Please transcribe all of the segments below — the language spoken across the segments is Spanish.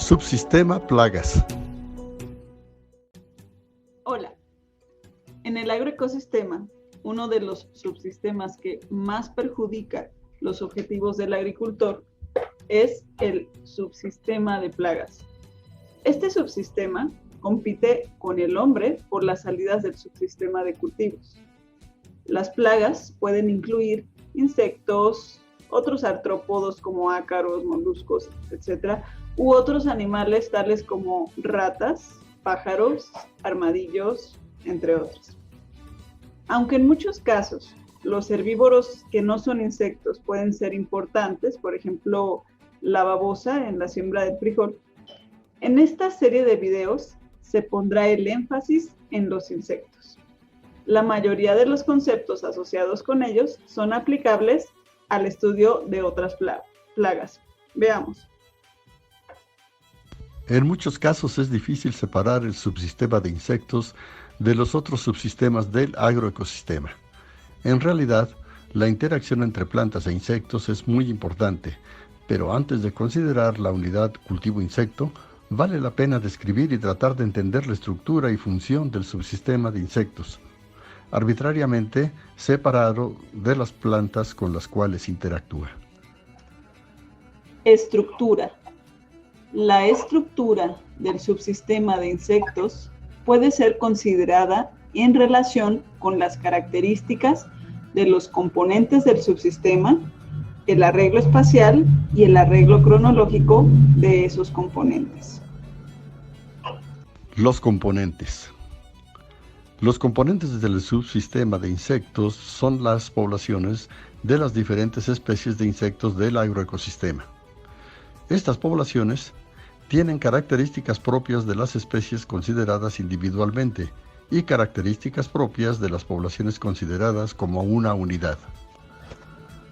Subsistema plagas. Hola. En el agroecosistema, uno de los subsistemas que más perjudica los objetivos del agricultor es el subsistema de plagas. Este subsistema compite con el hombre por las salidas del subsistema de cultivos. Las plagas pueden incluir insectos, otros artrópodos como ácaros, moluscos, etc., u otros animales tales como ratas, pájaros, armadillos, entre otros. Aunque en muchos casos los herbívoros que no son insectos pueden ser importantes, por ejemplo, la babosa en la siembra del frijol, en esta serie de videos se pondrá el énfasis en los insectos. La mayoría de los conceptos asociados con ellos son aplicables al estudio de otras plagas. Veamos. En muchos casos es difícil separar el subsistema de insectos de los otros subsistemas del agroecosistema. En realidad, la interacción entre plantas e insectos es muy importante, pero antes de considerar la unidad cultivo-insecto, vale la pena describir y tratar de entender la estructura y función del subsistema de insectos, arbitrariamente separado de las plantas con las cuales interactúa. Estructura. La estructura del subsistema de insectos puede ser considerada en relación con las características de los componentes del subsistema, el arreglo espacial y el arreglo cronológico de esos componentes. Los componentes. Los componentes del subsistema de insectos son las poblaciones de las diferentes especies de insectos del agroecosistema. Estas poblaciones tienen características propias de las especies consideradas individualmente y características propias de las poblaciones consideradas como una unidad.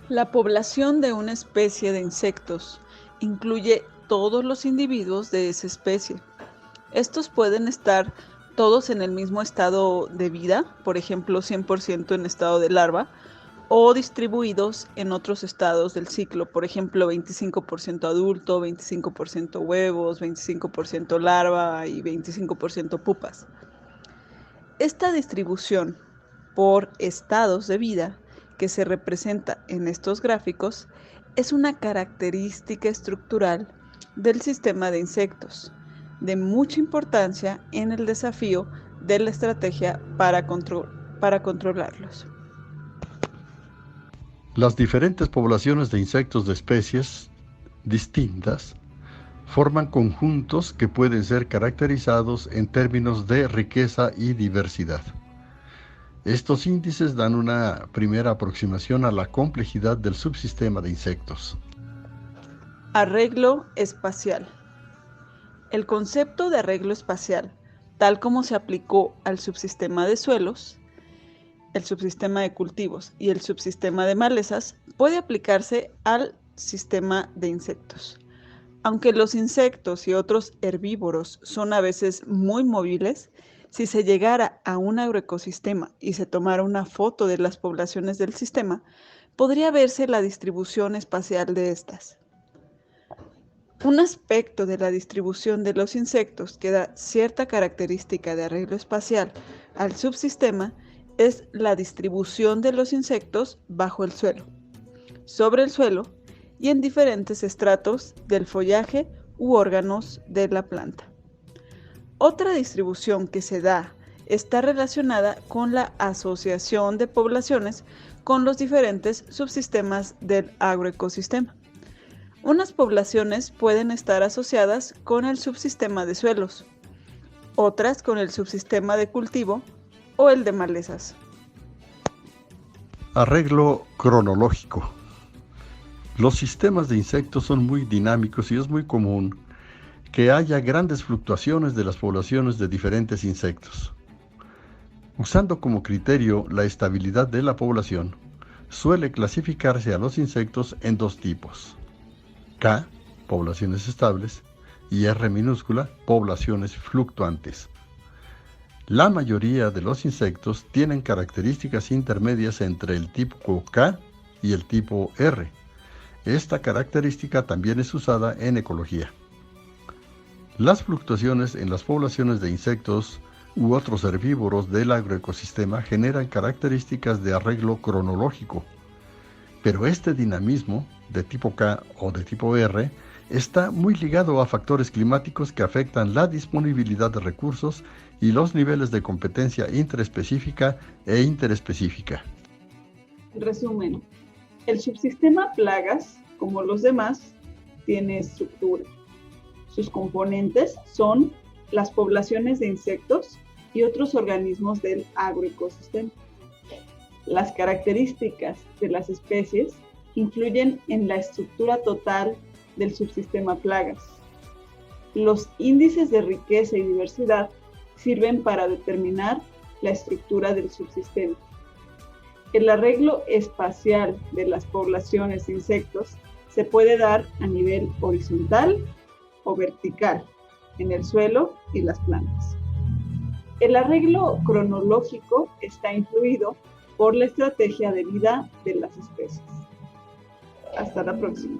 La población de una especie de insectos incluye todos los individuos de esa especie. Estos pueden estar todos en el mismo estado de vida, por ejemplo 100% en estado de larva, o distribuidos en otros estados del ciclo, por ejemplo 25% adulto, 25% huevos, 25% larva y 25% pupas. Esta distribución por estados de vida que se representa en estos gráficos es una característica estructural del sistema de insectos, de mucha importancia en el desafío de la estrategia para controlarlos. Las diferentes poblaciones de insectos de especies distintas forman conjuntos que pueden ser caracterizados en términos de riqueza y diversidad. Estos índices dan una primera aproximación a la complejidad del subsistema de insectos. Arreglo espacial. El concepto de arreglo espacial, tal como se aplicó al subsistema de suelos, el subsistema de cultivos y el subsistema de malezas, puede aplicarse al sistema de insectos. Aunque los insectos y otros herbívoros son a veces muy móviles, si se llegara a un agroecosistema y se tomara una foto de las poblaciones del sistema, podría verse la distribución espacial de estas. Un aspecto de la distribución de los insectos que da cierta característica de arreglo espacial al subsistema es la distribución de los insectos bajo el suelo, sobre el suelo y en diferentes estratos del follaje u órganos de la planta. Otra distribución que se da está relacionada con la asociación de poblaciones con los diferentes subsistemas del agroecosistema. Unas poblaciones pueden estar asociadas con el subsistema de suelos, otras con el subsistema de cultivo o el de malezas. Arreglo cronológico. Los sistemas de insectos son muy dinámicos y es muy común que haya grandes fluctuaciones de las poblaciones de diferentes insectos. Usando como criterio la estabilidad de la población, suele clasificarse a los insectos en dos tipos: K, poblaciones estables, y R minúscula, poblaciones fluctuantes. La mayoría de los insectos tienen características intermedias entre el tipo K y el tipo R. Esta característica también es usada en ecología. Las fluctuaciones en las poblaciones de insectos u otros herbívoros del agroecosistema generan características de arreglo cronológico, pero este dinamismo de tipo K o de tipo R está muy ligado a factores climáticos que afectan la disponibilidad de recursos y los niveles de competencia intraespecífica e interespecífica. En resumen, el subsistema plagas, como los demás, tiene estructura. Sus componentes son las poblaciones de insectos y otros organismos del agroecosistema. Las características de las especies influyen en la estructura total del subsistema plagas. Los índices de riqueza y diversidad sirven para determinar la estructura del subsistema. El arreglo espacial de las poblaciones de insectos se puede dar a nivel horizontal o vertical, en el suelo y las plantas. El arreglo cronológico está influido por la estrategia de vida de las especies. Hasta la próxima.